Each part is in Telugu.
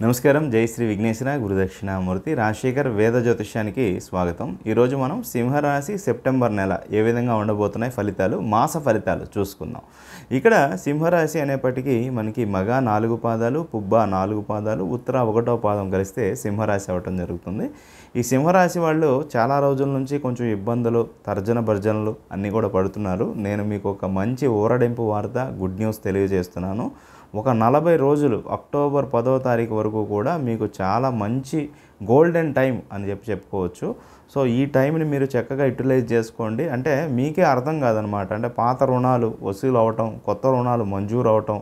నమస్కారం. జై శ్రీ విఘ్నేశ్వర గురుదక్షిణామూర్తి రాజశేఖర్ వేద జ్యోతిష్యానికి స్వాగతం. ఈరోజు మనం సింహరాశి సెప్టెంబర్ నెల ఏ విధంగా ఉండబోతున్నాయి ఫలితాలు, మాస ఫలితాలు చూసుకుందాం. ఇక్కడ సింహరాశి అనేప్పటికీ మనకి మగ 4 పాదాలు, పుబ్బ 4 పాదాలు, ఉత్తర 1వ పాదం కలిస్తే సింహరాశి అవ్వటం జరుగుతుంది. ఈ సింహరాశి వాళ్ళు చాలా రోజుల నుంచి కొంచెం ఇబ్బందులు, తర్జన భర్జనలు అన్నీ కూడా పడుతున్నారు. నేను మీకు ఒక మంచి ఊరడింపు వార్త, గుడ్ న్యూస్ తెలియజేస్తున్నాను. ఒక 40 రోజులు అక్టోబర్ 10వ తారీఖు వరకు కూడా మీకు చాలా మంచి గోల్డెన్ టైం అని చెప్పుకోవచ్చు. సో ఈ టైంని మీరు చక్కగా యూటిలైజ్ చేసుకోండి. అంటే మీకే అర్థం కాదనమాట. అంటే పాత రుణాలు వసూలు అవ్వటం, కొత్త రుణాలు మంజూరు అవ్వటం,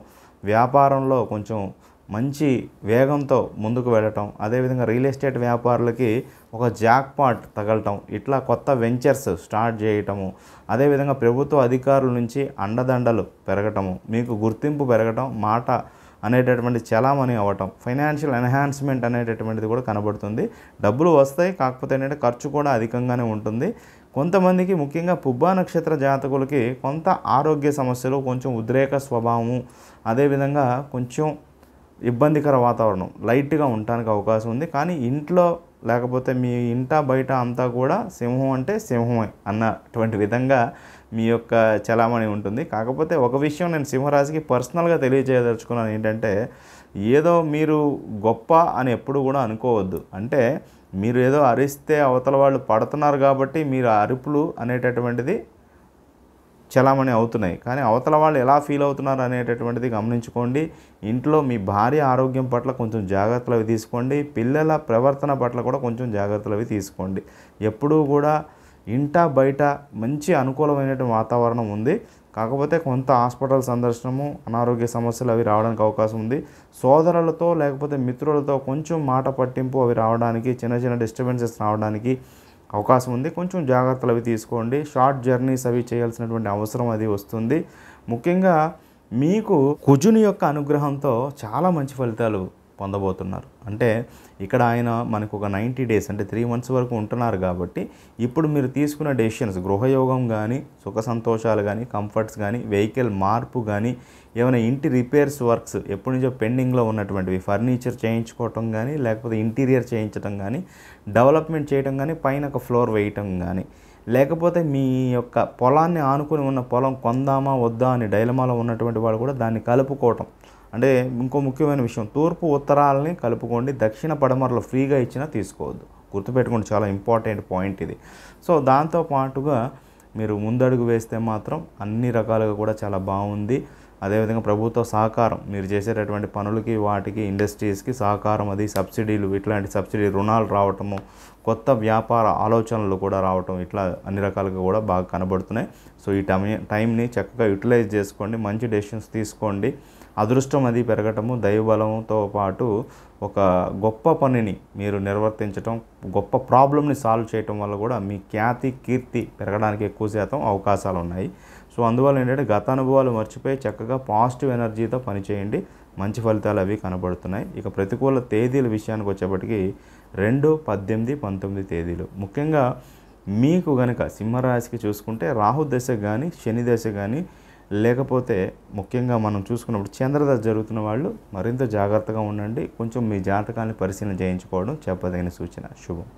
వ్యాపారంలో కొంచెం మంచి వేగంతో ముందుకు వెళ్ళటం, అదేవిధంగా రియల్ ఎస్టేట్ వ్యాపారులకి ఒక జాక్పాట్ తగలటం, ఇట్లా కొత్త వెంచర్స్ స్టార్ట్ చేయటము, అదేవిధంగా ప్రభుత్వ అధికారుల నుంచి అండదండలు పెరగటము, మీకు గుర్తింపు పెరగటం, మాట అనేటటువంటి చలామణి అవ్వటం, ఫైనాన్షియల్ ఎన్హాన్స్మెంట్ అనేటటువంటిది కూడా కనబడుతుంది. డబ్బులు వస్తాయి, కాకపోతే ఏంటంటే ఖర్చు కూడా అధికంగానే ఉంటుంది. కొంతమందికి ముఖ్యంగా పుబ్బా నక్షత్ర జాతకులకి కొంత ఆరోగ్య సమస్యలు, కొంచెం ఉద్రేక స్వభావము, అదేవిధంగా కొంచెం ఇబ్బందికర వాతావరణం లైట్గా ఉండటానికి అవకాశం ఉంది. కానీ ఇంట్లో లేకపోతే మీ ఇంట బయట అంతా కూడా సింహం అంటే సింహమే అన్నటువంటి విధంగా మీ యొక్క చలామణి ఉంటుంది. కాకపోతే ఒక విషయం నేను సింహరాశికి పర్సనల్గా తెలియజేయదలుచుకున్నాను ఏంటంటే, ఏదో మీరు గొప్ప అని ఎప్పుడు కూడా అనుకోవద్దు. అంటే మీరు ఏదో అరిస్తే అవతల వాళ్ళు పడుతున్నారు కాబట్టి మీరు అరుపులు అనేటటువంటిది చలామణి అవుతున్నాయి. కానీ అవతల వాళ్ళు ఎలా ఫీల్ అవుతున్నారు అనేటటువంటిది గమనించుకోండి. ఇంట్లో మీ భార్య ఆరోగ్యం పట్ల కొంచెం జాగ్రత్తలు అవి తీసుకోండి. పిల్లల ప్రవర్తన పట్ల కూడా కొంచెం జాగ్రత్తలు అవి తీసుకోండి. ఎప్పుడూ కూడా ఇంట బయట మంచి అనుకూలమైనటువంటి వాతావరణం ఉంది. కాకపోతే కొంత హాస్పిటల్ సందర్శనము, అనారోగ్య సమస్యలు అవి రావడానికి అవకాశం ఉంది. సోదరులతో లేకపోతే మిత్రులతో కొంచెం మాట పట్టింపు అవి రావడానికి, చిన్న చిన్న డిస్టర్బెన్సెస్ రావడానికి అవకాశం ఉంది. కొంచెం జాగ్రత్తలు అవి తీసుకోండి. షార్ట్ జర్నీస్ అవి చేయాల్సినటువంటి అవసరం అది వస్తుంది. ముఖ్యంగా మీకు కుజుని యొక్క అనుగ్రహంతో చాలా మంచి ఫలితాలు పొందబోతున్నారు. అంటే ఇక్కడ ఆయన మనకు ఒక 90 డేస్ అంటే 3 months వరకు ఉంటున్నారు కాబట్టి ఇప్పుడు మీరు తీసుకున్న డెసిషన్స్, గృహయోగం కానీ, సుఖ సంతోషాలు కానీ, కంఫర్ట్స్ కానీ, వెహికల్ మార్పు కానీ, ఏమైనా ఇంటి రిపేర్స్ వర్క్స్ ఎప్పటి నుంచో పెండింగ్లో ఉన్నటువంటివి, ఫర్నిచర్ చేయించుకోవటం కానీ, లేకపోతే ఇంటీరియర్ చేయించడం కానీ, డెవలప్మెంట్ చేయడం కానీ, పైన ఒక ఫ్లోర్ వేయటం కానీ, లేకపోతే మీ యొక్క పొలాన్ని ఆనుకుని ఉన్న పొలం కొందామా వద్దా అని డైలమాలో ఉన్నటువంటి వాళ్ళు కూడా దాన్ని కలుపుకోవటం. అంటే ఇంకో ముఖ్యమైన విషయం, తూర్పు ఉత్తరాలని కలుపుకోండి. దక్షిణ పడమరలు ఫ్రీగా ఇచ్చినా తీసుకోవద్దు. గుర్తుపెట్టుకోండి, చాలా ఇంపార్టెంట్ పాయింట్ ఇది. సో దాంతో పాటుగా మీరు ముందడుగు వేస్తే మాత్రం అన్ని రకాలుగా కూడా చాలా బాగుంది. అదేవిధంగా ప్రభుత్వ సహకారం, మీరు చేసేటటువంటి పనులకి, వాటికి, ఇండస్ట్రీస్కి సహకారం, అది సబ్సిడీలు, ఇట్లాంటి సబ్సిడీ రుణాలు రావటము, కొత్త వ్యాపార ఆలోచనలు కూడా రావటం, ఇట్లా అన్ని రకాలుగా కూడా బాగా కనబడుతున్నాయి. సో ఈ టైంని చక్కగా యూటిలైజ్ చేసుకోండి, మంచి డెసిషన్స్ తీసుకోండి. అదృష్టం అది పెరగటము, దైవబలంతో పాటు ఒక గొప్ప పనిని మీరు నిర్వర్తించటం, గొప్ప ప్రాబ్లమ్ని సాల్వ్ చేయటం వల్ల కూడా మీ ఖ్యాతి, కీర్తి పెరగడానికి ఎక్కువ శాతం అవకాశాలు ఉన్నాయి. సో అందువల్ల ఏంటంటే గత అనుభవాలు మర్చిపోయి చక్కగా పాజిటివ్ ఎనర్జీతో పనిచేయండి. మంచి ఫలితాలు అవి కనబడుతున్నాయి. ఇక ప్రతికూల తేదీల విషయానికి వచ్చేప్పటికి 2, 18, 19 తేదీలు. ముఖ్యంగా మీకు కనుక సింహరాశికి చూసుకుంటే రాహు దశ కానీ, శని దశ కానీ, లేకపోతే ముఖ్యంగా మనం చూసుకున్నప్పుడు చంద్రదశ జరుగుతున్న వాళ్ళు మరింత జాగ్రత్తగా ఉండండి. కొంచెం మీ జాతకాన్ని పరిశీలన చేయించుకోవడం చెప్పదగిన సూచన. శుభం.